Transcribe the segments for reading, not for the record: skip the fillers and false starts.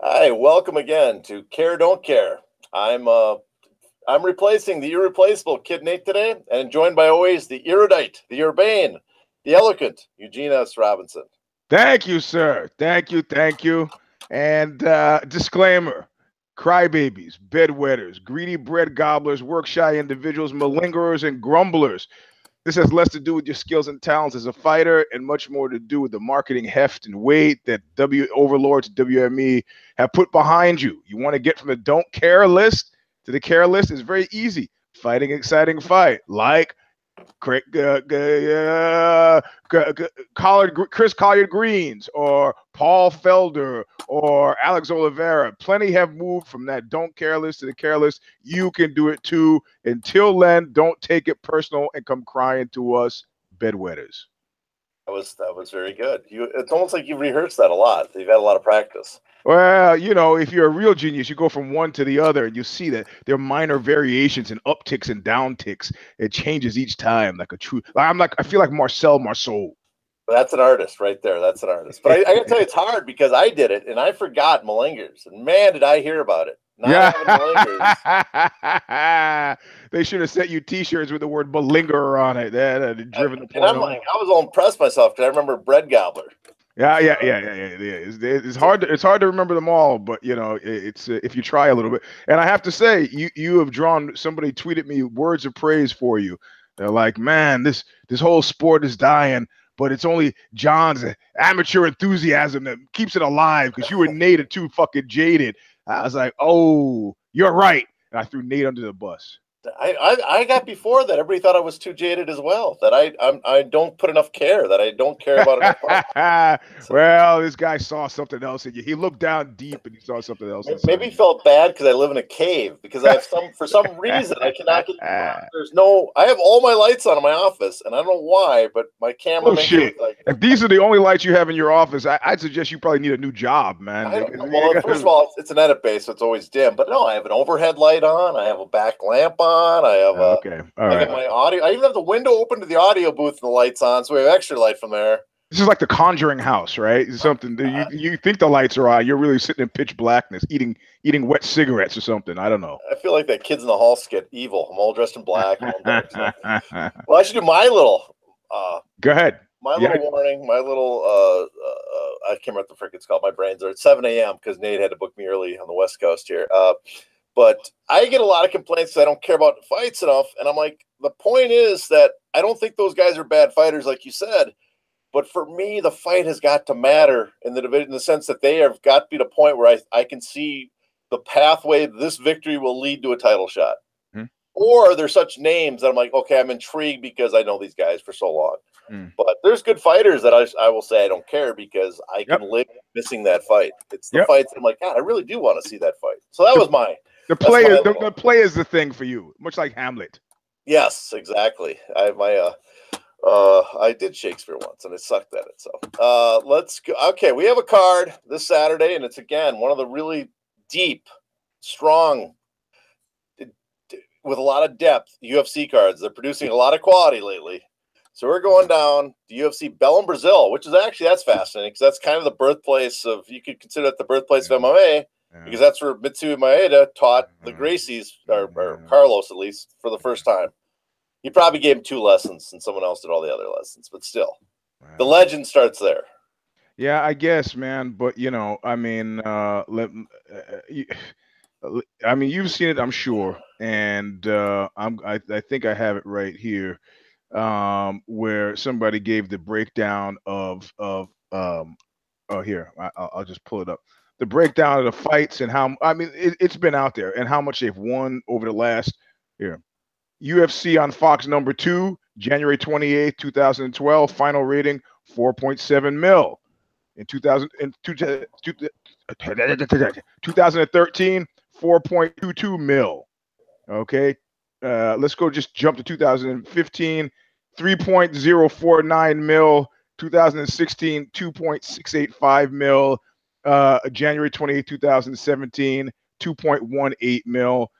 Hi, welcome again to Care Don't Care. I'm replacing the irreplaceable Kid Nate today, and joined by always the erudite, the urbane, the eloquent Eugene S. Robinson. Thank you, sir. Thank you. Thank you. And disclaimer: crybabies, bedwetters, greedy bread gobblers, work shy individuals, malingerers, and grumblers. This has less to do with your skills and talents as a fighter and much more to do with the marketing heft and weight that W overlords WME have put behind you. You want to get from the don't care list to the care list is very easy. Fighting exciting fight like Chris Colliard Greens or Paul Felder or Alex Oliveira. Plenty have moved from that don't care list to the care list. You can do it too. Until then, don't take it personal and come crying to us, bedwetters. That was very good. It's almost like you've rehearsed that a lot. You've had a lot of practice. Well, if you're a real genius, you go from one to the other and you see that there are minor variations and upticks and downticks. It changes each time like a true. I feel like Marcel. That's an artist right there. That's an artist. But I got to tell you, it's hard because I did it and I forgot malingers. And man, did I hear about it. Yeah. They should have sent you T-shirts with the word malingerer on it. That had driven the point. And I'm like, I was all impressed myself because I remember bread gobbler. Yeah. It's hard to remember them all, but it's if you try a little bit. And I have to say, you have drawn. Somebody tweeted me words of praise for you. They're like, man, this whole sport is dying, but it's only John's amateur enthusiasm that keeps it alive. Because you and Nate are too fucking jaded. I was like, oh, you're right, and I threw Nate under the bus. I got before that. Everybody thought I was too jaded as well. That I don't put enough care. That I don't care about enough. Well, this guy saw something else in you. He looked down deep and he saw something else. Maybe he felt bad because I live in a cave. Because I have for some reason I cannot get. I have all my lights on in my office, and I don't know why, but my camera. Oh shit! If these are the only lights you have in your office, I'd suggest you probably need a new job, man. Well, first of all, it's an edit base, so it's always dim. But no, I have an overhead light on. I have a back lamp on. I have I got my audio. I even have the window open to the audio booth and the lights on, so we have extra light from there. This is like the Conjuring house, right? It's something that you think the lights are on, you're really sitting in pitch blackness, eating wet cigarettes or something. I don't know. I feel like that Kids in the Hall skit, Evil. I'm all dressed in black. Well, I should do my little. Go ahead. My little warning. My little. I can't remember what the frick it's called. My brains are at 7 a.m. because Nate had to book me early on the West Coast here. But I get a lot of complaints that I don't care about fights enough. And I'm like, the point is that I don't think those guys are bad fighters, like you said. But for me, the fight has got to matter in the division, in the sense that they have got to be to the point where I can see the pathway this victory will lead to a title shot. Mm-hmm. Or there's such names that I'm like, okay, I'm intrigued because I know these guys for so long. Mm. But there's good fighters that I will say I don't care because I can live missing that fight. It's the fights I'm like, God, I really do want to see that fight. So that was my... The play is the thing for you, much like Hamlet. Yes, exactly. I did Shakespeare once, and I sucked at it. So let's go. Okay, we have a card this Saturday, and it's again one of the really deep, strong, with a lot of depth UFC cards. They're producing a lot of quality lately. So we're going down to UFC Belem, Brazil, which is that's fascinating because that's kind of the birthplace of, you could consider it the birthplace of MMA. Because that's where Mitsu Maeda taught the Gracies, or Carlos at least, for the first time. He probably gave him 2 lessons, and someone else did all the other lessons. But still, the legend starts there. Yeah, I guess, man. But I mean, you've seen it, I'm sure, and I think I have it right here, where somebody gave the breakdown of here. I'll just pull it up. The breakdown of the fights and how, it's been out there and how much they've won over the last year. UFC on Fox #2, January 28th, 2012, final rating 4.7 mil. In 2013, 4.22 mil. Okay. Let's go just jump to 2015, 3.049 mil. 2016, 2.685 mil. January 28, 2017, 2.18 mil.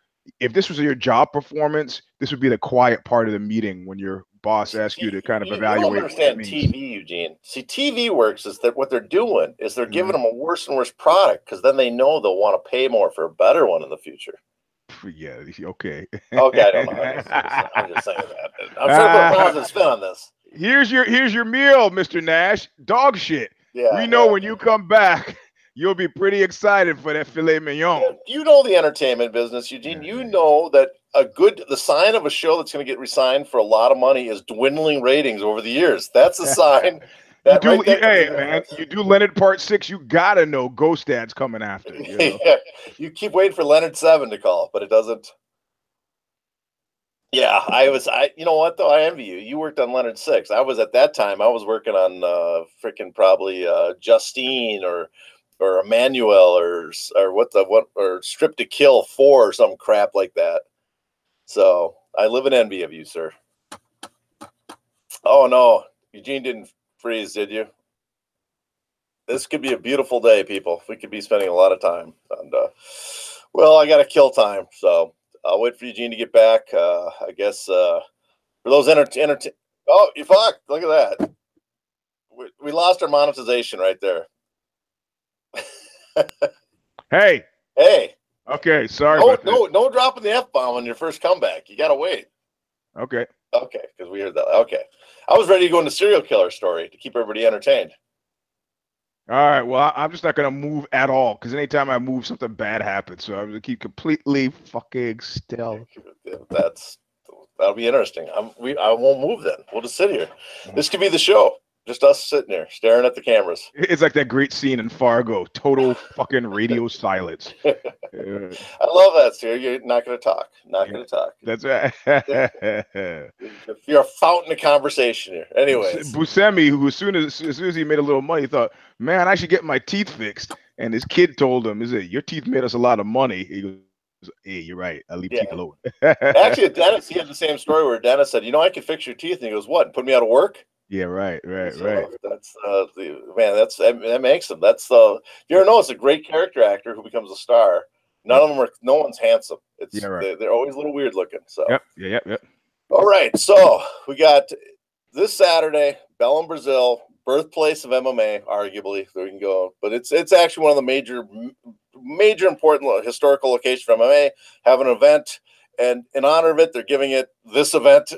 If this was your job performance, this would be the quiet part of the meeting when you're boss asks you to kind of You don't evaluate what that understand means. TV, Eugene. See, TV works is that what they're doing is they're giving them a worse and worse product because then they know they'll want to pay more for a better one in the future. Yeah, okay. Okay, I don't know. I'm just saying that. I'm trying to put a positive spin on this. Here's your meal, Mr. Nash. Dog shit. Yeah, we know when you come back, you'll be pretty excited for that filet mignon. You know the entertainment business, Eugene. You know that the sign of a show that's going to get re-signed for a lot of money is dwindling ratings over the years. That's a sign. You do Leonard Part 6, you gotta know Ghost Dad's coming after. You know? Yeah, you keep waiting for Leonard 7 to call, but it doesn't. Yeah, you know what though? I envy you. You worked on Leonard 6. I was at that time. I was working on freaking probably Justine or Emmanuel or Strip to Kill 4 or some crap like that. So I live in envy of you, sir. Oh no, Eugene didn't freeze, did you? This could be a beautiful day, people. We could be spending a lot of time. And well, I got to kill time, so I'll wait for Eugene to get back. I guess for those Oh, you fucked! Look at that. We lost our monetization right there. Hey. Okay, sorry. No dropping the F-bomb on your first comeback. You got to wait. Okay, because we heard that. Okay. I was ready to go into serial killer story to keep everybody entertained. All right. Well, I'm just not going to move at all because anytime I move, something bad happens. So I'm going to keep completely fucking still. That'll be interesting. I won't move then. We'll just sit here. This could be the show. Just us sitting here staring at the cameras. It's like that great scene in Fargo. Total fucking radio silence. I love that, sir. You're not going to talk. Not going to talk. That's right. You're a fountain of conversation here. Anyways. Buscemi, who as soon as he made a little money, thought, man, I should get my teeth fixed. And his kid told him, your teeth made us a lot of money. He goes, hey, you're right. I'll leave teeth alone. Actually, Dennis, he had the same story where Dennis said, I can fix your teeth. And he goes, what? Put me out of work? Yeah, right. That's that makes them. That's you ever know it's a great character actor who becomes a star. No one's handsome. They're always a little weird looking. So Yep. All right, so we got this Saturday, Belem, Brazil, birthplace of MMA, arguably. So we can go, but it's actually one of the major important historical locations for MMA. Have an event, and in honor of it, they're giving it this event.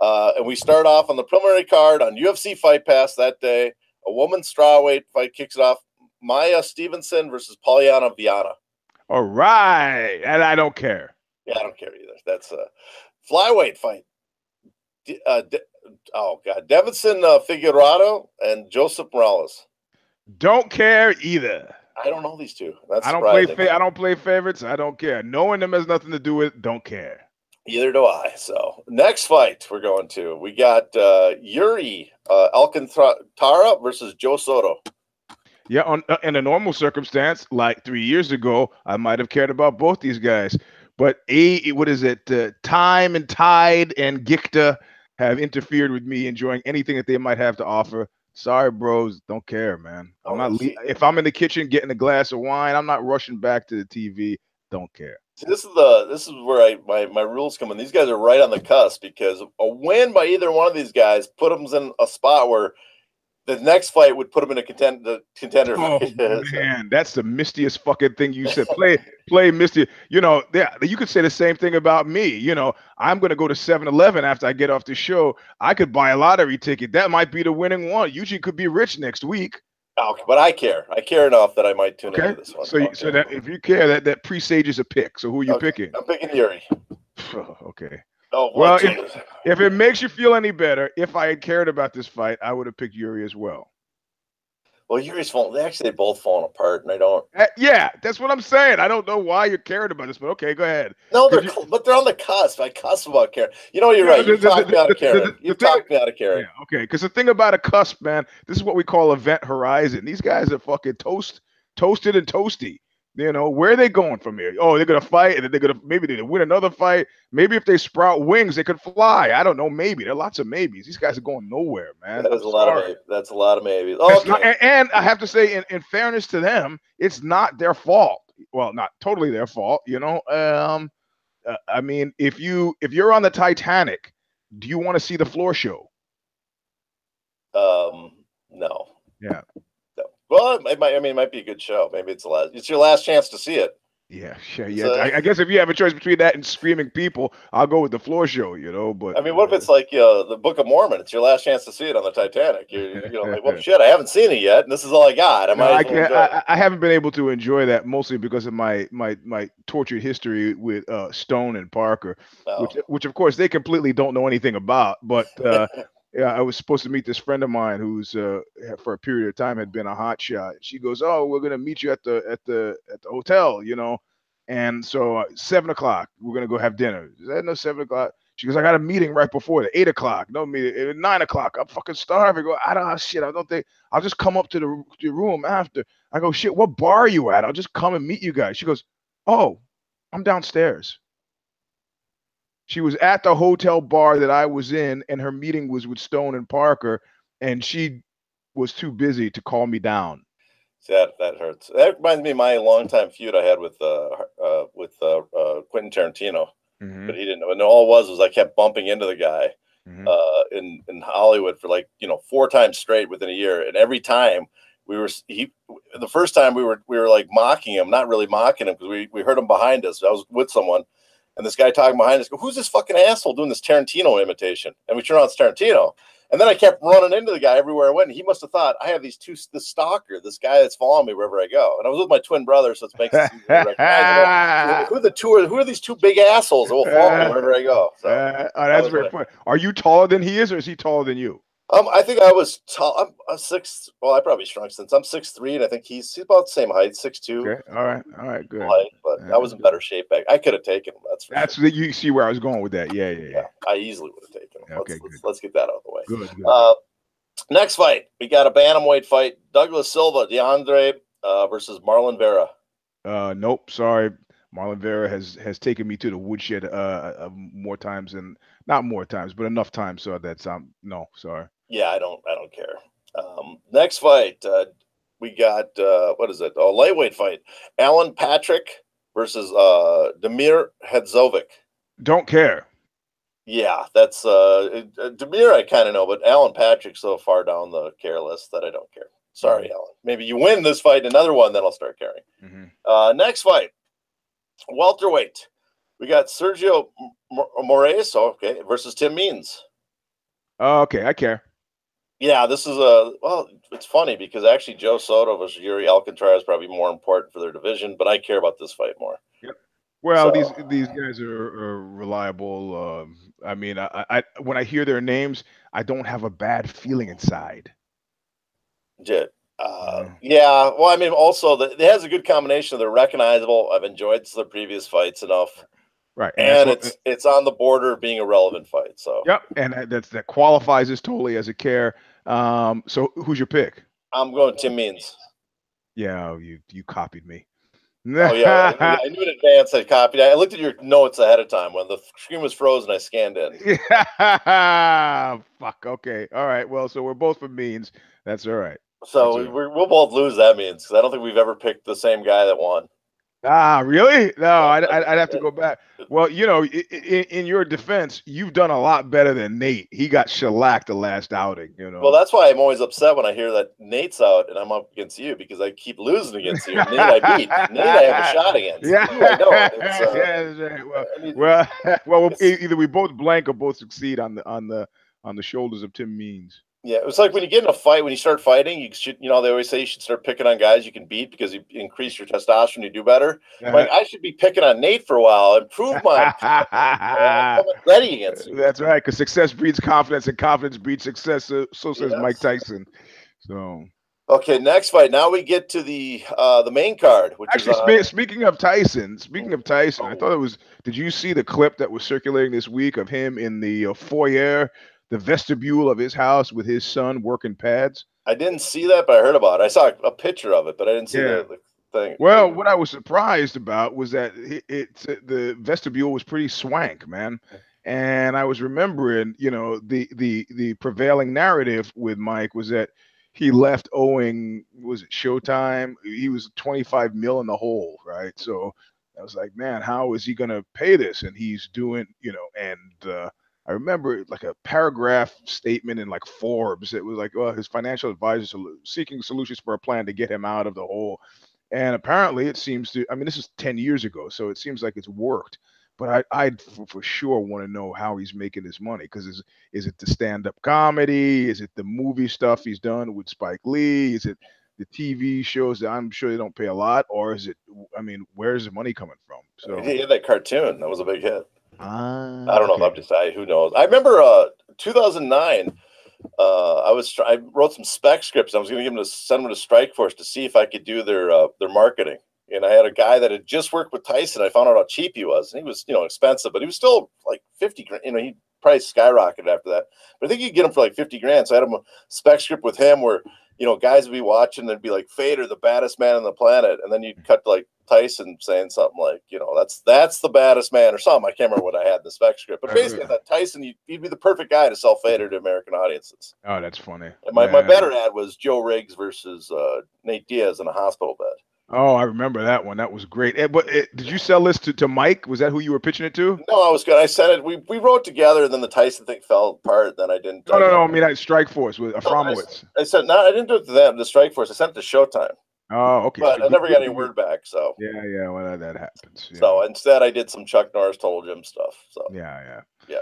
And we start off on the preliminary card on UFC Fight Pass that day. A woman's strawweight fight kicks it off. Maia Stevenson versus Polyana Viana. All right. And I don't care. Yeah, I don't care either. That's a flyweight fight. Deiveson Figueiredo and Joseph Morales. Don't care either. I don't know these two. I don't play favorites. I don't care. Knowing them has nothing to do with it. Don't care. Either do I. So next fight we got Iuri Alcantara versus Joe Soto. Yeah, in a normal circumstance, like 3 years ago, I might have cared about both these guys. But time and tide and Gikta have interfered with me enjoying anything that they might have to offer. Sorry, bros, don't care, man. If I'm in the kitchen getting a glass of wine, I'm not rushing back to the TV. Don't care. See, this is where my rules come in. These guys are right on the cusp because a win by either one of these guys put them in a spot where the next fight would put them in a contender. Oh man, that's the mistiest fucking thing you said. Play misty. You could say the same thing about me. I'm gonna go to 7-Eleven after I get off the show. I could buy a lottery ticket. That might be the winning one. Eugene could be rich next week. Okay, but I care. I care enough that I might tune into this one. So that if you care, that presages a pick. So who are you picking? I'm picking Iuri. Okay. Oh, well, if it makes you feel any better, if I had cared about this fight, I would have picked Iuri as well. Well, Yuri's falling. They both falling apart, and I don't. Yeah, that's what I'm saying. I don't know why you're caring about this, but okay, go ahead. No, but they're on the cusp. I cuss about caring. You're right. You talked me out of caring. You talked me out of caring. Yeah, okay, because the thing about a cusp, man, this is what we call event horizon. These guys are fucking toasted and toasty. Where are they going from here? Oh, they're gonna fight, and then maybe they win another fight. Maybe if they sprout wings, they could fly. I don't know. Maybe there are lots of maybes. These guys are going nowhere, man. That's a lot of maybes. Okay. And I have to say, in fairness to them, it's not their fault. Well, not totally their fault. I mean, if you're on the Titanic, Do you want to see the floor show? No. Yeah. No. Well, it might be a good show. Maybe it's your last chance to see it. Yeah, sure. Yeah, I guess if you have a choice between that and screaming people, I'll go with the floor show. But I mean, what if it's like the Book of Mormon? It's your last chance to see it on the Titanic. You're like, well, shit, I haven't seen it yet, and this is all I got. I might as well enjoy it. I haven't been able to enjoy that mostly because of my tortured history with Stone and Parker, which of course they completely don't know anything about. But yeah, I was supposed to meet this friend of mine who's for a period of time had been a hot shot. She goes, "Oh, we're gonna meet you at the hotel, And so 7 o'clock, we're gonna go have dinner. Is that no 7 o'clock? She goes, I got a meeting right before the 8 o'clock. No meeting at 9 o'clock. I'm fucking starving. I don't think I'll just come up to the room after. I go, shit, what bar are you at? I'll just come and meet you guys. She goes, oh, I'm downstairs. She was at the hotel bar that I was in, and her meeting was with Stone and Parker, and she was too busy to call me down. That hurts. That reminds me of my longtime feud I had with Quentin Tarantino. Mm-hmm. But he didn't know. And all it was I kept bumping into the guy in Hollywood for 4 times straight within a year. And every time the first time we were like mocking him, not really mocking him because we heard him behind us. I was with someone. And this guy talking behind us, go, who's this fucking asshole doing this Tarantino imitation? And we turn on it's Tarantino. And then I kept running into the guy everywhere I went. And he must have thought I have this stalker, this guy that's following me wherever I go. And I was with my twin brother, so it makes it easier to recognize. Who are these two big assholes that will follow me wherever I go? So that's very funny. Are you taller than he is, or is he taller than you? I think I was tall. I'm 6. Well, I probably shrunk since I'm 6'3", and I think he's about the same height, 6'2". Okay. All right, good. Height, but I was in better shape back. I could have taken him. That's you see where I was going with that. Yeah. I easily would have taken him. Okay, let's get that out of the way. Good. Next fight, we got a bantamweight fight: Douglas Silva, DeAndre versus Marlon Vera. Nope, sorry. Marlon Vera has taken me to the woodshed more times than not more times, but enough times so that's no, sorry. Yeah, I don't care. Next fight, we got what is it? Lightweight fight: Alan Patrick versus Damir Hadzovic. Don't care. Yeah, that's Damir. I kind of know, but Alan Patrick's so far down the care list that I don't care. Sorry, Alan. Maybe you win this fight, another one, then I'll start caring. Mm-hmm. Next fight, welterweight. We got Sergio Moraes, versus Tim Means. Okay, I care. Yeah, this is it's funny because actually Joe Soto versus Iuri Alcantara is probably more important for their division, but I care about this fight more. Yep. Well, these guys are reliable. I mean, I when I hear their names, I don't have a bad feeling inside. Yeah. Well, I mean, also it has a good combination. They're recognizable. I've enjoyed the previous fights enough. Right, and it's on the border of being a relevant fight. So yep, and that qualifies as totally as a care. So who's your pick? I'm going Tim Means. Yeah, you copied me. Oh yeah, I knew in advance. I copied. I looked at your notes ahead of time when the screen was frozen. I scanned in. Fuck. Okay. All right. Well, so we're both for Means. That's all right. So we'll both lose that Means because I don't think we've ever picked the same guy that won. Ah, really? No, I'd have to go back. Well, in your defense, you've done a lot better than Nate. He got shellacked the last outing, Well, that's why I'm always upset when I hear that Nate's out and I'm up against you because I keep losing against you. Nate, I beat. Nate, I have a shot against. Yeah, I know. Yeah. Well, either we both blank or both succeed on the shoulders of Tim Means. Yeah, it's like when you get in a fight, when you start fighting, you should, they always say you should start picking on guys you can beat because you increase your testosterone, you do better. Like I should be picking on Nate for a while, improve my ready against you. That's right, because success breeds confidence, and confidence breeds success. So says Mike Tyson. So okay, next fight. Now we get to the main card, which actually speaking of Tyson. I thought it was. Did you see the clip that was circulating this week of him in the foyer? The vestibule of his house with his son working pads. I didn't see that, but I heard about it. I saw a picture of it, but I didn't see the thing. Well, what I was surprised about was that the vestibule was pretty swank, man. And I was remembering, the prevailing narrative with Mike was that he left owing, was it Showtime? He was 25 mil in the hole, right? So I was like, man, how is he going to pay this? And he's doing, I remember like a paragraph statement in like Forbes. It was like, well, his financial advisors are seeking solutions for a plan to get him out of the hole. And apparently it seems to, I mean, this is 10 years ago, so it seems like it's worked. But I'd for sure want to know how he's making his money. Because is it the stand-up comedy? Is it the movie stuff he's done with Spike Lee? Is it the TV shows that I'm sure they don't pay a lot? Or is it, I mean, where's the money coming from? So He had that cartoon. That was a big hit. I don't know if okay. I'm just, who knows? I remember 2009. I wrote some spec scripts. I was going to send them to Strikeforce to see if I could do their marketing. And I had a guy that had just worked with Tyson. I found out how cheap he was, and he was, expensive, but he was still like 50 grand. He probably skyrocketed after that. But I think you could get him for like 50 grand. So I had him a spec script with him where, guys would be watching and be like, Fader, the baddest man on the planet. And then you'd cut to like Tyson saying something like, that's the baddest man or something. I can't remember what I had in the spec script. But basically, that Tyson, you'd be the perfect guy to sell Fader to American audiences. Oh, that's funny. And my better ad was Joe Riggs versus Nate Diaz in a hospital bed. Oh, I remember that one. That was great. But did you sell this to Mike? Was that who you were pitching it to? No, I was good. I said it. We wrote together, and then the Tyson thing fell apart. Then I didn't. No. I mean, Strikeforce with Aframowitz. I said no. I didn't do it to them. The Strikeforce. I sent it to Showtime. Oh, okay. But I never got any word back. So yeah. Well, that happens. Yeah. So instead, I did some Chuck Norris Total Gym stuff. So yeah. Yeah.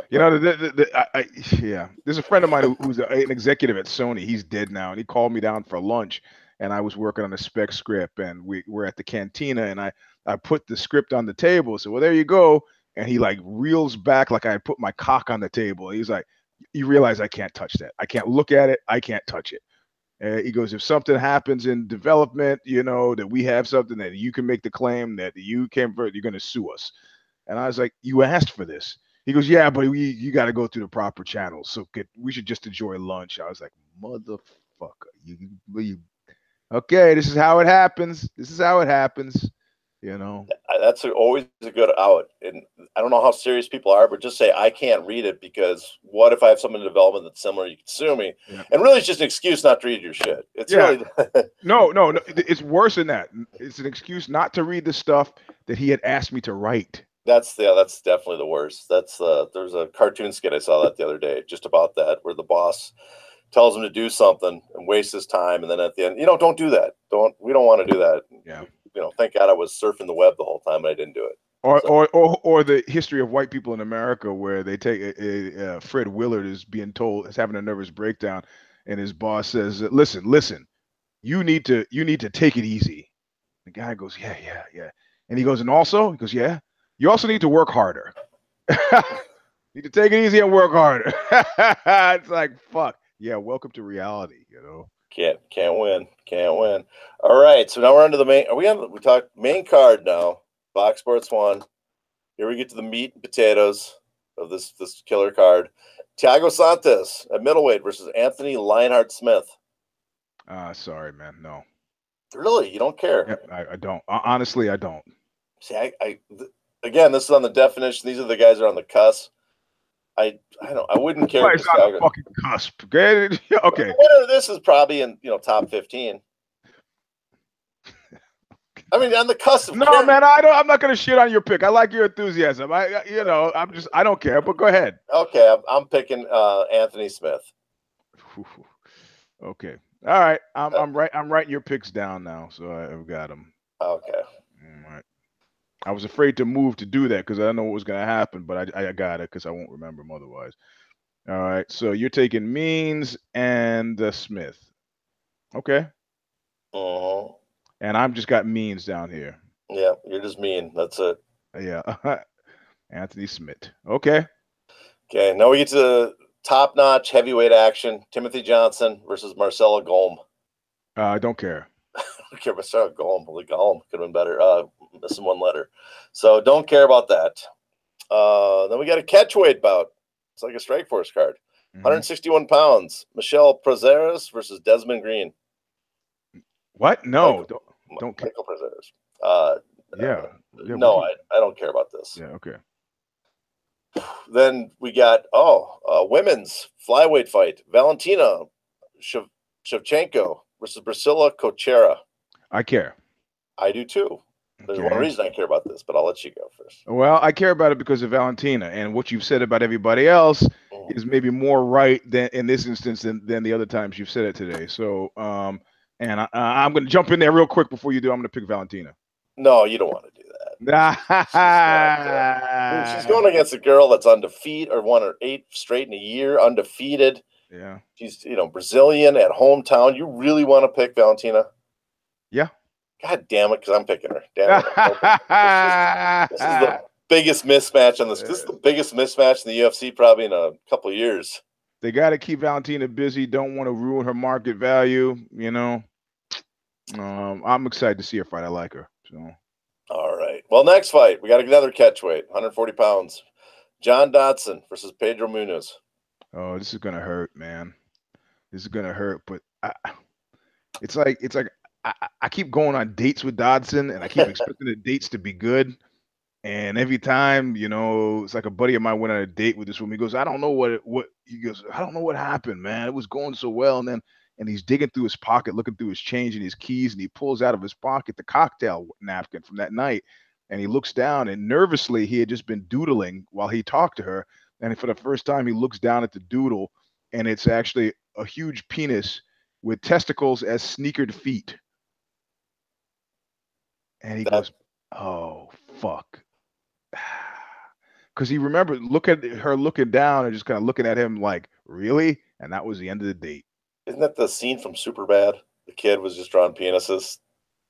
There's a friend of mine who's an executive at Sony. He's dead now, and he called me down for lunch. And I was working on a spec script, and we were at the cantina, and I put the script on the table. So, well, there you go. And he like reels back like I put my cock on the table. He's like, you realize I can't touch that. I can't look at it. I can't touch it. He goes, if something happens in development, that we have something that you can make the claim that you can't, you're going to sue us. And I was like, you asked for this. He goes, yeah, but you got to go through the proper channels. So we should just enjoy lunch. I was like, motherfucker, you okay, this is how it happens. That's always a good out. And I don't know how serious people are, but just say, I can't read it because what if I have something in development that's similar? You can sue me. Yeah. And really, it's just an excuse not to read your shit. It's really no. It's worse than that. It's an excuse not to read the stuff that he had asked me to write. That's definitely the worst. There's a cartoon skit I saw that the other day just about that, where the boss tells him to do something and waste his time, and then at the end, don't do that. We don't want to do that. Yeah. Thank God I was surfing the web the whole time and I didn't do it. Or the history of white people in America where they take Fred Willard is having a nervous breakdown, and his boss says, "Listen, you need to take it easy." The guy goes, "Yeah," and he goes, "And also," he goes, "Yeah, you also need to work harder. Need to take it easy and work harder." It's like, fuck. Yeah, welcome to reality, Can't win. All right, so now we're on to the main. We talked main card now. Fox Sports 1. Here we get to the meat and potatoes of this killer card. Thiago Santos at middleweight versus Anthony Lionheart Smith. Sorry, man. No. Really? You don't care? Yeah, I don't. Honestly, I don't. See, again, this is on the definition. These are the guys that are on the cusp. I wouldn't care. It's on the fucking cusp. Okay. The winner of this is probably in top 15. I mean, on the cusp. No, man, I'm not gonna shit on your pick. I like your enthusiasm. I don't care. But go ahead. Okay, I'm picking Anthony Smith. Okay. All right. I'm writing your picks down now, so I've got them. Okay. All right. I was afraid to move to do that because I didn't know what was going to happen, but I got it because I won't remember them otherwise. All right, so you're taking Means and Smith. Okay. Uh-huh. And I'm just got Means down here. Yeah, you're just mean. That's it. Yeah. Anthony Smith. Okay. Okay, now we get to top-notch heavyweight action. Timothy Johnson versus Marcelo Golm. I don't care. Okay, Marcelo Golm. Holy Golm. Could have been better. Missing one letter. So don't care about that. Then we got a catchweight bout. It's like a Strikeforce card. 161 pounds. Michel Prazeres versus Desmond Green. What? No. Don't care. Michael Prazeres. Yeah. No, I don't care about this. Yeah, okay. Then we got, women's flyweight fight. Valentina Shevchenko versus Priscila Cachoeira. I care. I do too. There's one reason I care about this, but I'll let you go first. Well, I care about it because of Valentina, and what you've said about everybody else is maybe more right than in this instance than the other times you've said it today. So, and I'm going to jump in there real quick before you do. I'm going to pick Valentina. No, you don't want to do that. She's going against a girl that's undefeated, or won her 8 straight in a year, undefeated. Yeah. She's, Brazilian at hometown. You really want to pick Valentina? Yeah. God damn it, because I'm picking her. Damn it. This is the biggest mismatch on this. This is the biggest mismatch in the UFC probably in a couple of years. They got to keep Valentina busy. Don't want to ruin her market value. I'm excited to see her fight. I like her. So. All right. Well, next fight, we got another catchweight, 140 pounds. John Dodson versus Pedro Munhoz. Oh, this is gonna hurt, man. This is gonna hurt. But it's like I keep going on dates with Dodson, and I keep expecting the dates to be good. And every time, it's like a buddy of mine went on a date with this woman. He goes, I don't know what he goes, I don't know what happened, man. It was going so well, and he's digging through his pocket, looking through his change and his keys, and he pulls out of his pocket the cocktail napkin from that night. And he looks down, and nervously, he had just been doodling while he talked to her. And for the first time, he looks down at the doodle, and it's actually a huge penis with testicles as sneakered feet. And he goes, oh, fuck. Because he remembered her looking down and just kind of looking at him like, really? And that was the end of the date. Isn't that the scene from Superbad? The kid was just drawing penises.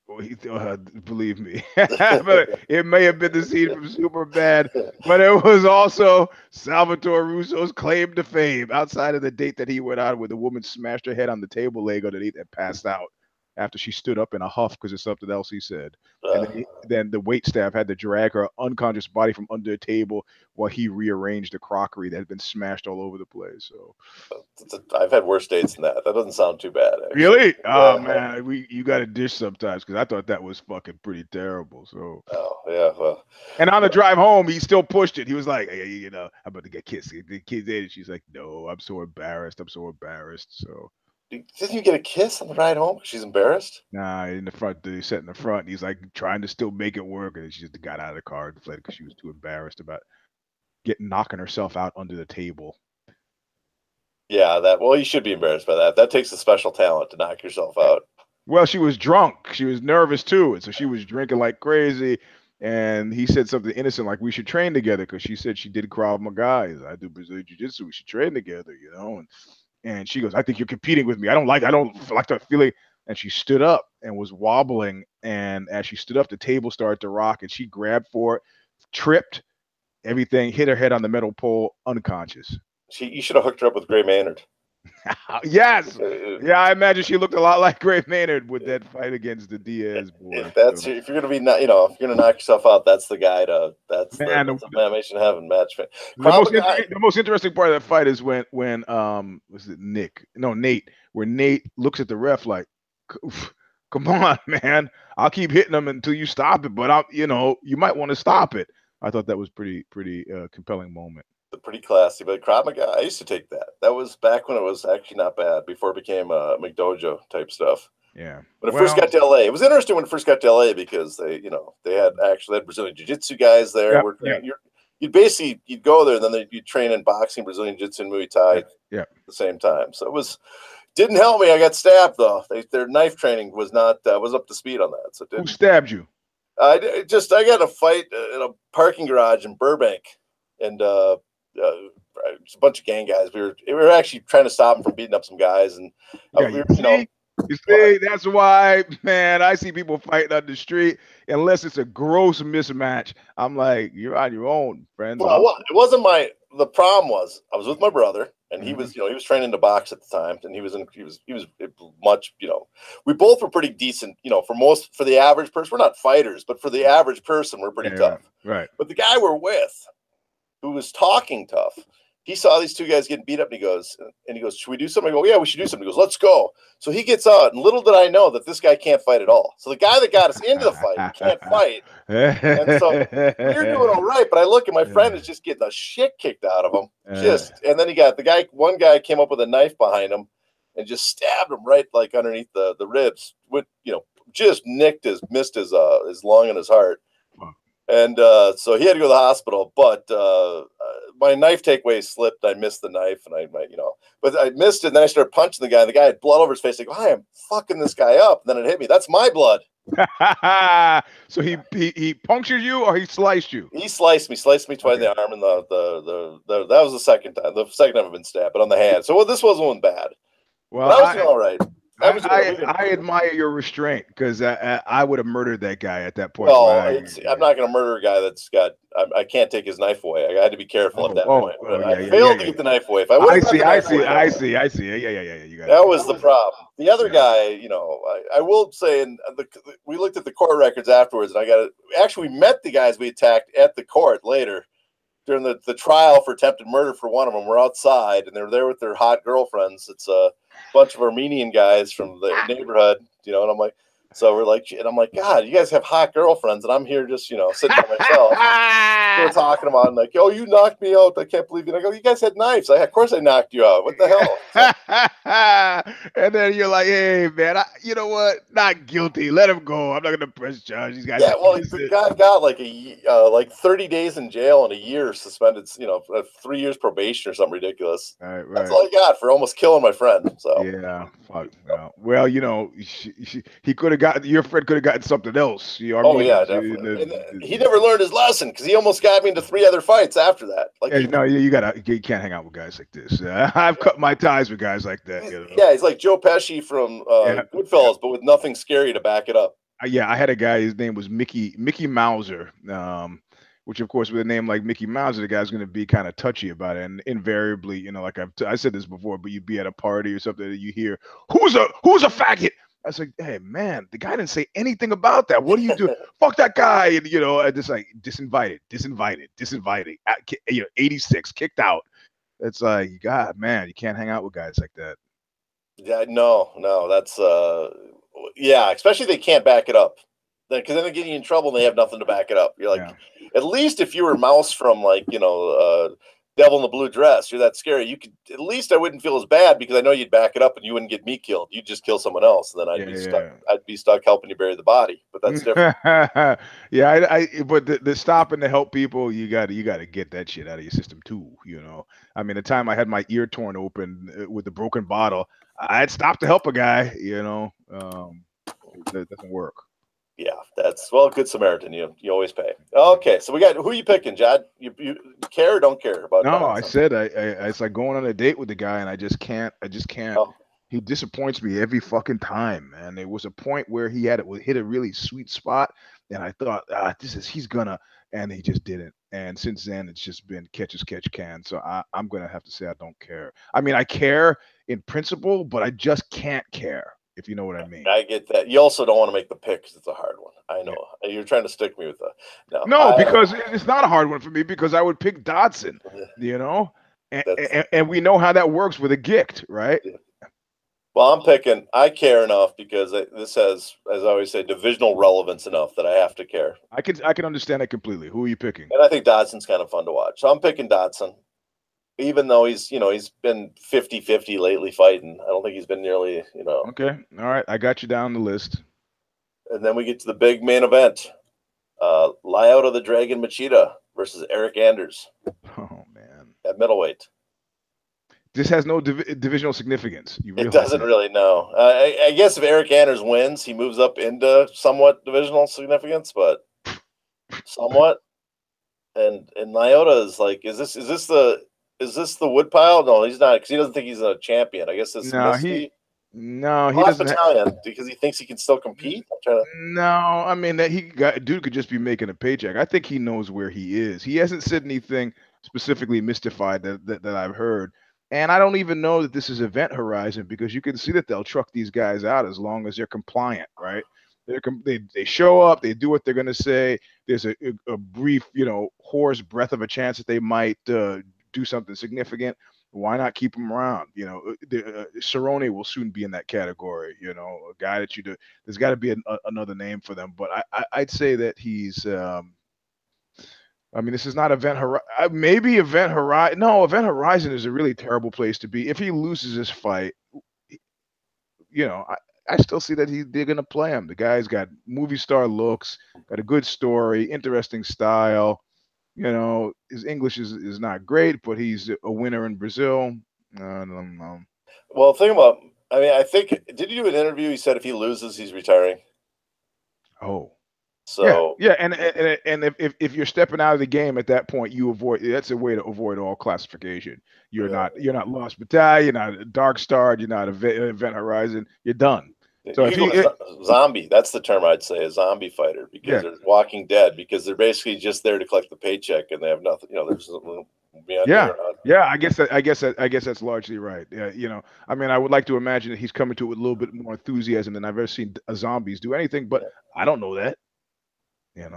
Well, believe me. But it may have been the scene from Superbad, but it was also Salvatore Russo's claim to fame outside of the date that he went on where the woman smashed her head on the table leg underneath and passed out after she stood up in a huff because of something else he said. And then the wait staff had to drag her unconscious body from under a table while he rearranged the crockery that had been smashed all over the place. So I've had worse dates than that. That doesn't sound too bad. Actually. Really? Oh man, you got to dish sometimes because I thought that was fucking pretty terrible. So well. And on the drive home, he still pushed it. He was like, hey, I'm about to get kissed. The kid's in, and she's like, no, I'm so embarrassed. So. Didn't you get a kiss on the ride home? She's embarrassed? Nah, in the front, they sat in the front. He's like trying to still make it work, and she just got out of the car and fled because she was too embarrassed about knocking herself out under the table. Yeah, you should be embarrassed by that. That takes a special talent to knock yourself out. Well, she was drunk. She was nervous too, and so she was drinking like crazy. And he said something innocent like, we should train together, because she said she did Krav Maga. I do Brazilian Jiu-Jitsu. We should train together, And she goes, I think you're competing with me. I don't like that feeling. And she stood up and was wobbling. And as she stood up, the table started to rock, and she grabbed for it, tripped, everything, hit her head on the metal pole, unconscious. You should have hooked her up with Gray Maynard. Yes. Yeah, I imagine she looked a lot like Gray Maynard with that fight against the Diaz boy. If you're gonna be, if you're gonna knock yourself out, that's the guy to. That's the Animation Heaven match. The most interesting part of that fight is when was it Nate, where Nate looks at the ref like, come on, man, I'll keep hitting him until you stop it, but you might want to stop it. I thought that was pretty compelling moment. Pretty classy, but Krav Maga, I used to take that. That was back when it was actually not bad, before it became McDojo type stuff. Yeah. When it first got to LA, it was interesting when it first got to LA because they had Brazilian Jiu-Jitsu guys there. You'd go there, and then you'd train in boxing, Brazilian Jiu-Jitsu, and Muay Thai at the same time. So didn't help me. I got stabbed though. Their knife training was not was up to speed on that. So who stabbed you? I got in a fight in a parking garage in Burbank, and it's a bunch of gang guys. We were actually trying to stop him from beating up some guys, and you see, that's why, man, I see people fighting on the street unless it's a gross mismatch. I'm like, you're on your own, friend. Well, it wasn't the problem was I was with my brother, and he was, he was training to box at the time, and he was much, we both were pretty decent, for the average person. We're not fighters, but for the average person, we're pretty tough. Right. But the guy we're with, who was talking tough, he saw these two guys getting beat up, and he goes, should we do something? I go, yeah, we should do something. He goes, let's go. So he gets out, and little did I know that this guy can't fight at all. So the guy that got us into the fight can't fight. And so we're doing all right, but I look at my friend is just getting the shit kicked out of him. And then he got one guy came up with a knife behind him and just stabbed him right like underneath the ribs with, just missed his lung and his heart. And so he had to go to the hospital, but my knife takeaway slipped. I missed the knife, and but I missed it. And then I started punching the guy. The guy had blood over his face. Like, I am fucking this guy up. And then it hit me. That's my blood. So he punctured you, or he sliced you? He sliced me twice in the arm, and that was the second time. The second time I've been stabbed, but on the hand. So this wasn't bad. Well, but I was doing all right. I admire your restraint, because I would have murdered that guy at that point. Well, I'm not going to murder a guy that's got. I can't take his knife away. I had to be careful at that point. I failed to get the knife away. If I see. Yeah. You got that was the problem. The other guy, I will say, and we looked at the court records afterwards, and we met the guys we attacked at the court later during the trial for attempted murder for one of them. We're outside, and they're there with their hot girlfriends. It's a bunch of Armenian guys from the neighborhood, and I'm like, so we're like, and I'm like, God, you guys have hot girlfriends, and I'm here just, sitting by myself. We're talking about, and like, oh, you knocked me out. I can't believe it. I go, you guys had knives. Of course I knocked you out. What the hell? And then you're like, hey, man, you know what? Not guilty. Let him go. I'm not going to press charge. These guys. Yeah, well, the guy got like 30 days in jail and a year suspended, 3 years probation or something ridiculous. Right. That's all he got for almost killing my friend. So yeah, fuck. Well, he could have gotten, your friend could have gotten something else. Yeah, definitely. He never learned his lesson, because he almost got me into 3 other fights after that. You can't hang out with guys like this. I've cut my ties with guys like that. Yeah, he's like Joe Pesci from Goodfellas, but with nothing scary to back it up. I had a guy. His name was Mickey Mauser. Which, of course, with a name like Mickey Mauser, the guy's going to be kind of touchy about it. And invariably, like I said this before, but you'd be at a party or something and you hear, who's a faggot? I was like, hey, man, the guy didn't say anything about that. What do you do? Fuck that guy. And, I just like disinvited. 86, kicked out. It's like, God, man, you can't hang out with guys like that. Yeah, no, that's, especially they can't back it up. Because then they're getting you in trouble and they have nothing to back it up. You're like, at least if you were Mouse from Devil in the Blue Dress, you're that scary. You could, at least I wouldn't feel as bad, because I know you'd back it up and you wouldn't get me killed. You'd just kill someone else, and then I'd be stuck. I'd be stuck helping you bury the body. But that's different. But the stopping to help people, you got to get that shit out of your system too. I mean, the time I had my ear torn open with the broken bottle, I'd stop to help a guy. That doesn't work. Yeah, that's good Samaritan. You always pay. Okay, so we got, who are you picking, Jad? You care or don't care about? No, I said it's like going on a date with the guy, and I just can't. Oh. He disappoints me every fucking time, man. There was a point where he hit a really sweet spot, and I thought, he's gonna, and he just didn't. And since then, it's just been catch as catch can. So I'm gonna have to say I don't care. I mean, I care in principle, but I just can't care. If you know what I mean. I get that. You also don't want to make the pick because it's a hard one. I know. Yeah. You're trying to stick me with that. No, because it's not a hard one for me, because I would pick Dodson, and we know how that works with a gict, right? Yeah. Well, I care enough, because this has, as I always say, divisional relevance enough that I have to care. I can understand that completely. Who are you picking? And I think Dodson's kind of fun to watch. So I'm picking Dodson. Even though he's been 50-50 lately fighting. I don't think he's been nearly, Okay. All right. I got you down the list. And then we get to the big main event. Lyoto the Dragon Machida versus Eryk Anders. Oh, man. At middleweight. This has no divisional significance. It doesn't really, no. I guess if Eryk Anders wins, he moves up into somewhat divisional significance, but somewhat. And Lyoto is like, is this the woodpile? No, he's not, because he doesn't think he's a champion. I guess this he doesn't. Italian because he thinks he can still compete. No, I mean dude could just be making a paycheck. I think he knows where he is. He hasn't said anything specifically mystified that I've heard, and I don't even know that this is Event Horizon, because you can see that they'll truck these guys out as long as they're compliant, right? They show up, they do what they're gonna say. There's a brief, hoarse breath of a chance that they might do something significant. Why not keep him around? Cerrone will soon be in that category. A guy that there's got to be another name for them. But I'd say that he's. This is not Event Horizon. Maybe Event Horizon. No, Event Horizon is a really terrible place to be. If he loses this fight, I still see that they're gonna play him. The guy's got movie star looks, got a good story, interesting style. His English is not great, but he's a winner in Brazil. I don't know. Well, think about. I mean, I think did you do an interview? He said if he loses, he's retiring. Oh, so yeah. And if you're stepping out of the game at that point, you avoid. That's a way to avoid all classification. You're not Lost Battalion, you're not a Dark Star, you're not Event Horizon. You're done. So if you zombie, that's the term I'd say, a zombie fighter, because they're Walking Dead, because they're basically just there to collect the paycheck and they have nothing. There's I guess that's largely right. Yeah, I mean, I would like to imagine that he's coming to it with a little bit more enthusiasm than I've ever seen zombies do anything, but I don't know that.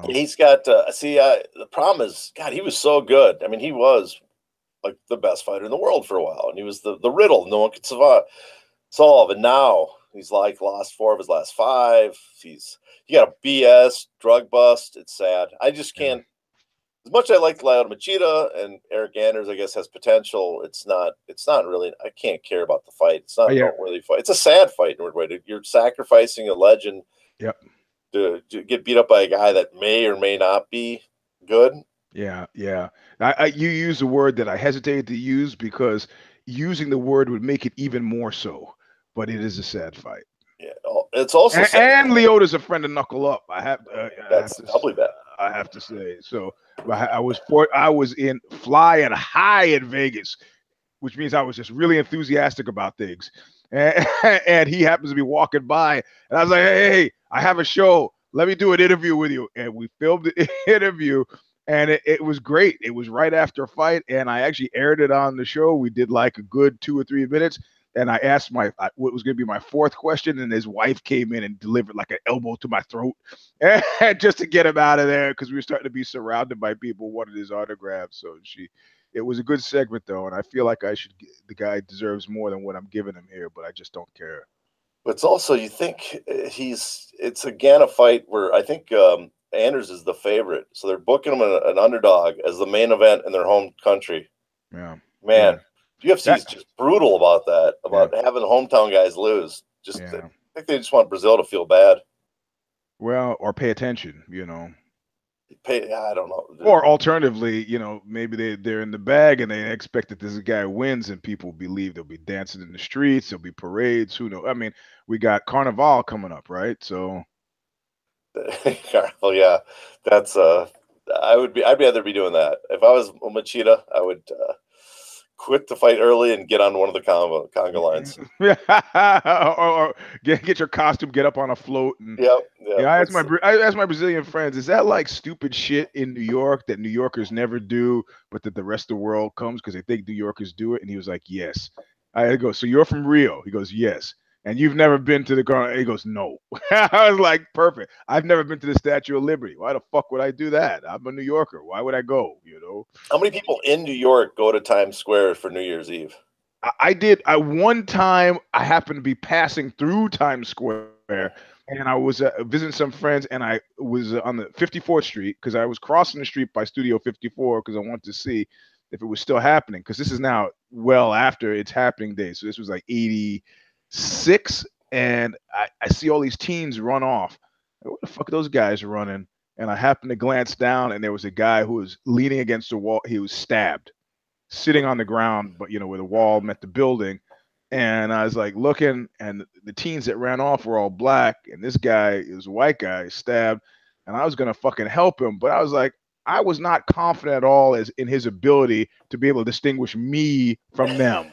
He's got the problem is, God, he was so good. I mean, he was like the best fighter in the world for a while, and he was the riddle no one could solve. And now he's like lost 4 of his last 5. He got a BS drug bust. It's sad. I just can't. As much as I like Lyoto Machida and Eryk Anders, I guess, has potential. It's not really. I can't care about the fight. It's not don't really fight. It's a sad fight in a weird way. You're sacrificing a legend. Yep. To get beat up by a guy that may or may not be good. Yeah. You use a word that I hesitated to use because using the word would make it even more so. But it is a sad fight. Yeah, it's also and Lyoto's a friend to knuckle up. That's doubly bad. I have to say. So I was in flying high in Vegas, which means I was just really enthusiastic about things. And he happens to be walking by, and I was like, hey, I have a show. Let me do an interview with you. And we filmed the interview, and it was great. It was right after a fight, and I actually aired it on the show. We did like a good 2 or 3 minutes, and I asked what was going to be my 4th question, and his wife came in and delivered like an elbow to my throat just to get him out of there, because we were starting to be surrounded by people who wanted his autograph. So it was a good segment, though, and I feel like the guy deserves more than what I'm giving him here, but I just don't care. But it's also, you think it's again a fight where I think Anders is the favorite, so they're booking him an underdog as the main event in their home country. Yeah, man, UFC is just brutal about that, having hometown guys lose. I think they just want Brazil to feel bad. Well, or pay attention, I don't know. Or alternatively, maybe they're in the bag and they expect that this guy wins, and people believe they'll be dancing in the streets, there'll be parades. Who knows? I mean, we got Carnival coming up, right? So, Carnival, yeah, that's I'd rather be doing that. If I was Machida, I would quit the fight early and get on one of the conga lines. or get your costume, get up on a float. And, I asked my Brazilian friends, is that like stupid shit in New York that New Yorkers never do, but that the rest of the world comes because they think New Yorkers do it? And he was like, yes. I go, so you're from Rio? He goes, yes. And you've never been to the Carnival? He goes, no. I was like, perfect. I've never been to the Statue of Liberty. Why the fuck would I do that? I'm a New Yorker. Why would I go? How many people in New York go to Times Square for New Year's Eve? I did. One time I happened to be passing through Times Square, and I was visiting some friends, and I was on the 54th Street because I was crossing the street by Studio 54 because I wanted to see if it was still happening, because this is now well after its happening day. So this was like 86, and I see all these teens run off. What the fuck are those guys running? And I happened to glance down, and there was a guy who was leaning against the wall. He was stabbed, sitting on the ground, but where the wall met the building. And I was like looking, and the teens that ran off were all black, and this guy is a white guy, stabbed. And I was gonna fucking help him, but I was like, I was not confident at all in his ability to be able to distinguish me from them.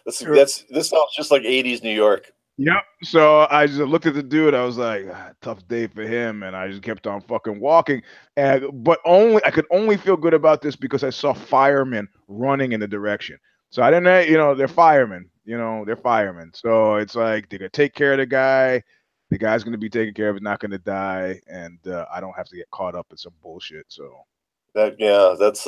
This sounds just like 80s New York. Yep. So I just looked at the dude. I was like, tough day for him, and I just kept on fucking walking. But I could only feel good about this because I saw firemen running in the direction. So I didn't, they're firemen. They're firemen. So it's like they're gonna take care of the guy. The guy's gonna be taken care of. He's not gonna die, and I don't have to get caught up in some bullshit. So. That's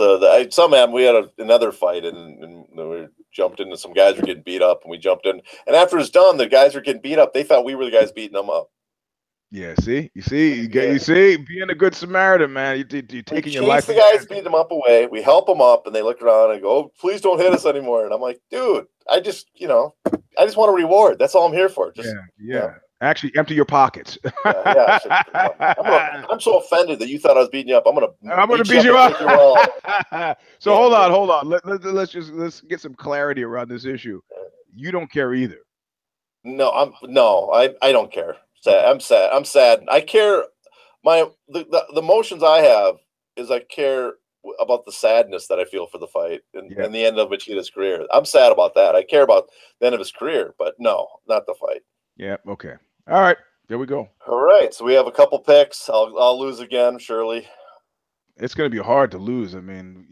somehow we had another fight, and we jumped into some guys were getting beat up, and we jumped in, and after it was done, the guys were getting beat up. They thought we were the guys beating them up. Yeah, you see, being a good Samaritan, man. You're taking your life. The guys beat them up away. We help them up, and they look around and go, "Oh, please don't hit us anymore." And I'm like, dude, I just want a reward. That's all I'm here for. Just yeah. Actually, empty your pockets. yeah. I'm so offended that you thought I was beating you up. I'm gonna beat you up. So hold on. Let's get some clarity around this issue. You don't care either. No, I don't care. I'm sad. I care. The emotions I have is I care about the sadness that I feel for the fight and the end of Machida's career. I'm sad about that. I care about the end of his career, but no, not the fight. Yeah. Okay. All right. There we go. All right. So we have a couple picks. I'll lose again, surely. It's going to be hard to lose. I mean,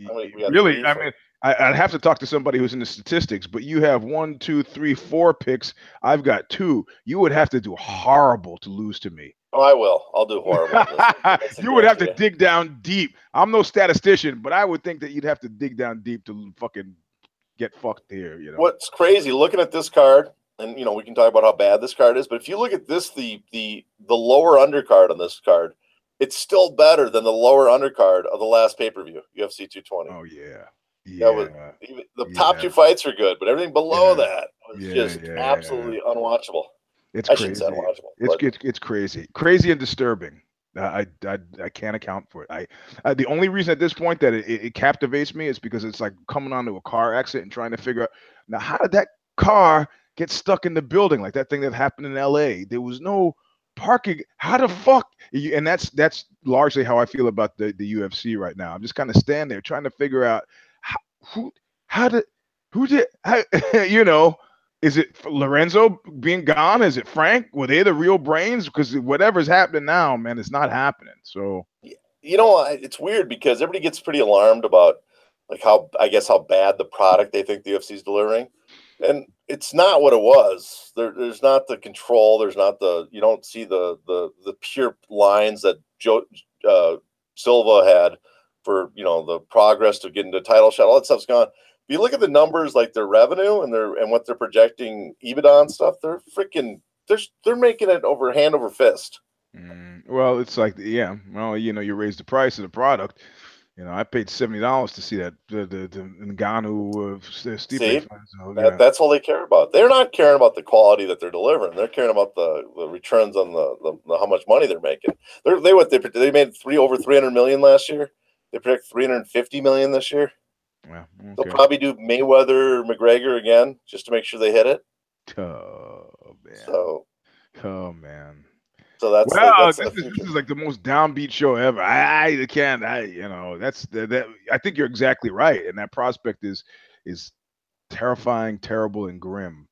really. I mean, I'd have to talk to somebody who's in the statistics. But you have 1, 2, 3, 4 picks. I've got 2. You would have to do horrible to lose to me. Oh, I will. I'll do horrible. You would have to dig down deep. I'm no statistician, but I would think that you'd have to dig down deep to fucking get fucked here. You know what's crazy? Looking at this card. And we can talk about how bad this card is, but if you look at this, the lower undercard on this card, it's still better than the lower undercard of the last pay-per-view, UFC 220. Oh yeah. The top 2 fights are good, but everything below that was just absolutely unwatchable. It's crazy. It's crazy and disturbing. I can't account for it. The only reason at this point that it captivates me is because it's like coming onto a car accident and trying to figure out, now how did that car get stuck in the building, like that thing that happened in LA? There was no parking. How the fuck? And that's largely how I feel about the UFC right now. I'm just kind of standing there trying to figure out who did is it Lorenzo being gone? Is it Frank? Were they the real brains? Because whatever's happening now, man, it's not happening. So it's weird because everybody gets pretty alarmed about like how bad the product they think the UFC is delivering. And it's not what it was. There's not the control. There's not you don't see the pure lines that Silva had for, the progress to get into title shot. All that stuff's gone. If you look at the numbers, like their revenue and what they're projecting EBITDA and stuff, they're making it hand over fist. Well, it's like, you raise the price of the product. I paid $70 to see that the Ngannou Stipe. That's all they care about. They're not caring about the quality that they're delivering. They're caring about the returns on the how much money they're making. They made over 300 million last year. They predict 350 million this year. Yeah, okay. They'll probably do Mayweather McGregor again just to make sure they hit it. Oh man. So that's this is like the most downbeat show ever. I think you're exactly right, and that prospect is terrifying, terrible, and grim.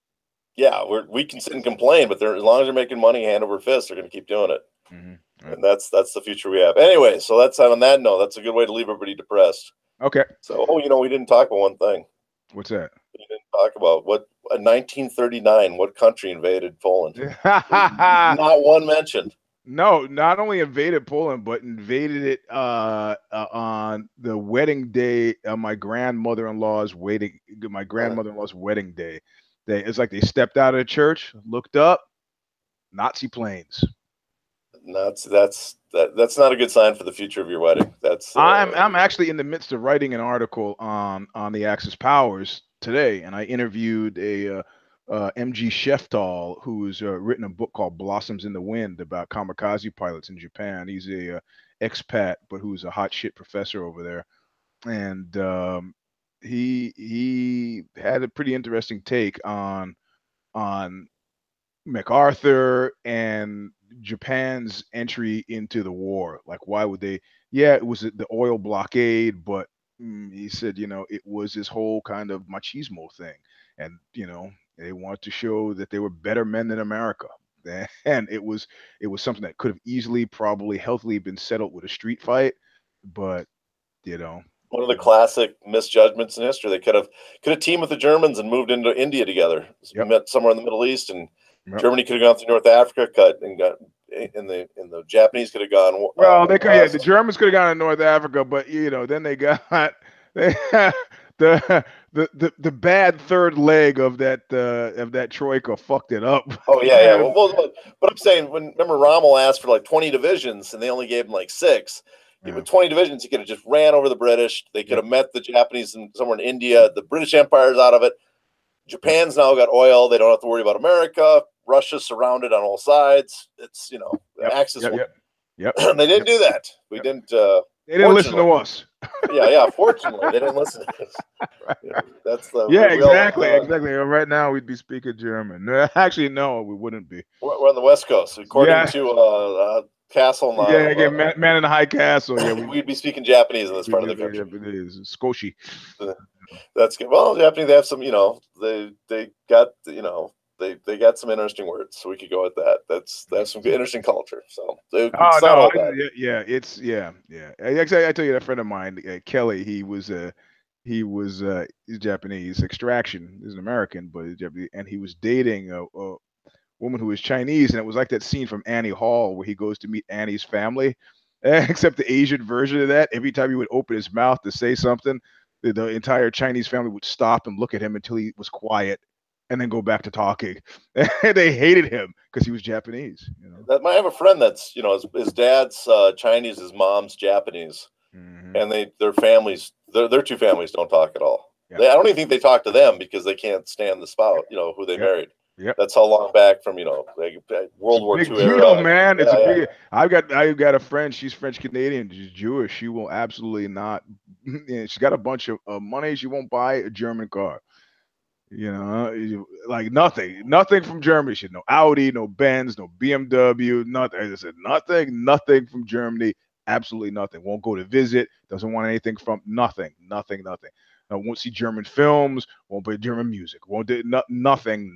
Yeah, we can sit and complain, but as long as they're making money hand over fist, they're going to keep doing it. Mm-hmm. And that's the future we have. Anyway, so that's on that note. That's a good way to leave everybody depressed. Okay. So, we didn't talk about one thing. What's that? We didn't talk about 1939. What country invaded Poland? Not one mentioned. No, not only invaded Poland, but invaded it on the wedding day of my grandmother-in-law's wedding. My grandmother-in-law's wedding day. It's like they stepped out of the church, looked up, Nazi planes. That's not a good sign for the future of your wedding. I'm actually in the midst of writing an article on the Axis powers today, and I interviewed a MG Sheftal, who's written a book called Blossoms in the Wind about kamikaze pilots in Japan. He's a expat, but who's a hot shit professor over there, and he had a pretty interesting take on MacArthur and Japan's entry into the war. Like, why would they? Yeah, it was the oil blockade, but he said, it was this whole kind of machismo thing, and they wanted to show that they were better men than America, and it was something that could have easily, probably, healthily been settled with a street fight, but one of the classic misjudgments in history. They could have teamed with the Germans and moved into India together. Yep. Met somewhere in the Middle East, and yep. Germany could have gone through North Africa, and the Japanese could have gone. Well, they could. Yeah, the Germans could have gone to North Africa, but then they got the bad third leg of that troika fucked it up. Oh yeah. Well, but I'm saying, remember Rommel asked for like 20 divisions, and they only gave him like 6. With 20 divisions, he could have just ran over the British. They could have met the Japanese somewhere in India. The British Empire is out of it. Japan's now got oil. They don't have to worry about America. Russia's surrounded on all sides. It's, Axis. Yep. They didn't do that. We didn't. They didn't listen to us. Yeah. Fortunately, they didn't listen to us. Right. That's the exactly. Right now, we'd be speaking German. Actually, no, we wouldn't be. We're on the West Coast, according to Castle. Man in the High Castle. Yeah, we'd be speaking Japanese in this part of the country. Japanese, Skoshi. That's good. Well, Japanese, they have some. They got They got some interesting words, so we could go with that. That's some good, interesting culture. So I tell you, that friend of mine, Kelly, he's Japanese extraction. He's an American, but he's Japanese, and he was dating a woman who was Chinese, and it was like that scene from Annie Hall where he goes to meet Annie's family, except the Asian version of that. Every time he would open his mouth to say something, the entire Chinese family would stop and look at him until he was quiet, and then go back to talking. They hated him because he was Japanese. I have a friend that's, his dad's Chinese, his mom's Japanese, and their families, their two families don't talk at all. Yeah. I don't even think they talk to them because they can't stand the spouse, who they married. Yep. That's how long back from World War II era. Man, it's big. I've got a friend. She's French Canadian. She's Jewish. She will absolutely not. She's got a bunch of money. She won't buy a German car. Like nothing from Germany. She had no Audi, no Benz, no BMW, nothing. I said nothing from Germany. Absolutely nothing. Won't go to visit. Doesn't want anything from nothing. Won't see German films. Won't play German music. Won't do nothing.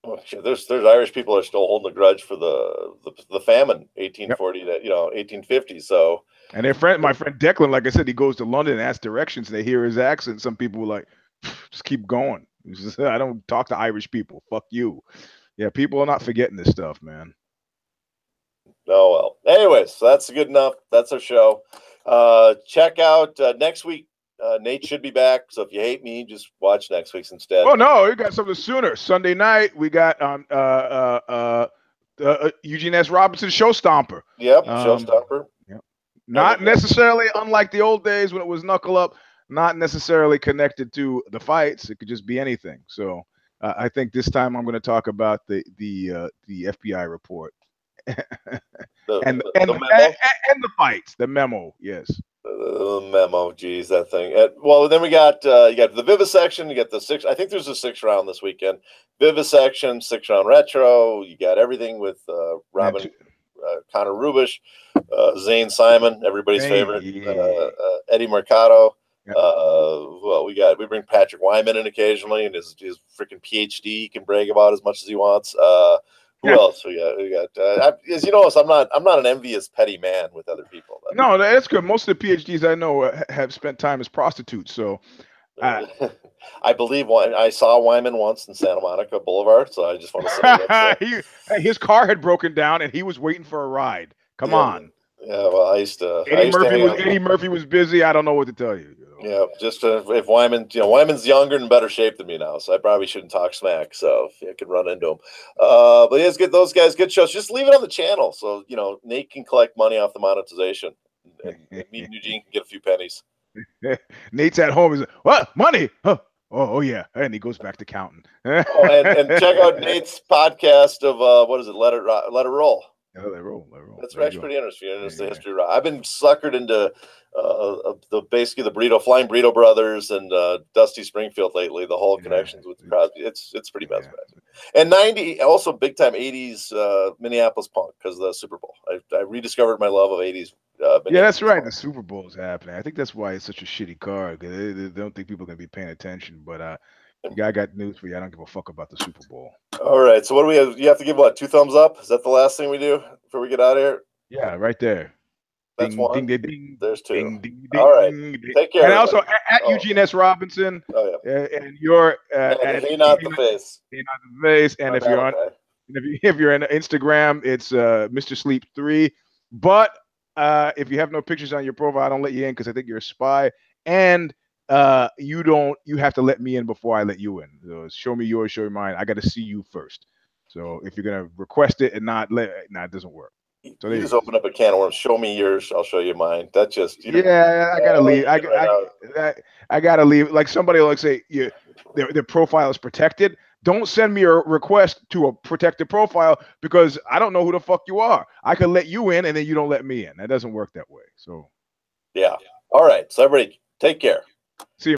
Oh, shit. There's Irish people that are still holding a grudge for the famine, 1840 to 1850. So. And my friend Declan, like I said, he goes to London and asks directions, and they hear his accent. Some people were like, just keep going. I don't talk to Irish people. Fuck you. Yeah, people are not forgetting this stuff, man. Oh, well. Anyways, so that's good enough. That's our show. Check out next week. Nate should be back. So if you hate me, just watch next week's instead. Oh, no. We got something sooner. Sunday night, we got Eugene S. Robinson Show Stomper. Yep, Show Stomper. Yep. Not necessarily unlike the old days when it was knuckle up. Not necessarily connected to the fights. It could just be anything. So I think this time I'm going to talk about the FBI report and the fights, the memo. Yes. The memo. Geez, that thing. Well, then we got you got the vivisection. You got the six. I think there's a 6th round this weekend. Vivisection, 6th round retro. You got everything with Robin, Connor Rubish, Zane Simon, everybody's favorite, Eddie Mercado. Well, we bring Patrick Wyman in occasionally, and his freaking PhD he can brag about as much as he wants. Who else? We got as you know, I'm not an envious petty man with other people. No, that's good. Most of the PhDs I know have spent time as prostitutes. So I believe I saw Wyman once in Santa Monica Boulevard. So I just want to say his car had broken down, and he was waiting for a ride. Come on. Yeah, well, Eddie Murphy was busy. I don't know what to tell you. Yeah, just if Wyman's younger and in better shape than me now, so I probably shouldn't talk smack. So if I could run into him, but it's good. Those guys, good shows. Just leave it on the channel, so Nate can collect money off the monetization, and me and Eugene can get a few pennies. Nate's at home. He's like, what money? Huh? Oh yeah, and he goes back to counting. and check out Nate's podcast of what is it? Let it roll. Yeah, let it roll. That's actually pretty interesting. It's the history. I've been suckered into basically the Flying Burrito Brothers and Dusty Springfield lately. The whole connections with the crowd. It's pretty mesmerizing. And 90 also big time 80s Minneapolis punk because of the Super Bowl. I rediscovered my love of 80s. Yeah, that's right. The Super Bowl is happening. I think that's why it's such a shitty card. They don't think people are gonna be paying attention. But I got news for you. I don't give a fuck about the Super Bowl. All right. So what do we have? You have to give 2 thumbs up. Is that the last thing we do before we get out of here? Yeah, right there. That's ding, 1. Ding, ding, There's 2. Ding, ding, all right. Take care. And also at Eugene S. Robinson. Oh yeah. And you're not the face. Not the face. And if you're on Instagram, it's Mr. Sleep 3. But if you have no pictures on your profile, I don't let you in because I think you're a spy. And you have to let me in before I let you in. So show me yours, show me mine. I got to see you first. So if you're gonna request it and not it doesn't work. So you just opened up a can of worms. Show me yours. I'll show you mine. That's just I gotta leave. I gotta leave. Like somebody will say, their profile is protected. Don't send me a request to a protected profile because I don't know who the fuck you are. I can let you in and then you don't let me in. That doesn't work that way. So yeah. All right. So everybody, take care. See you.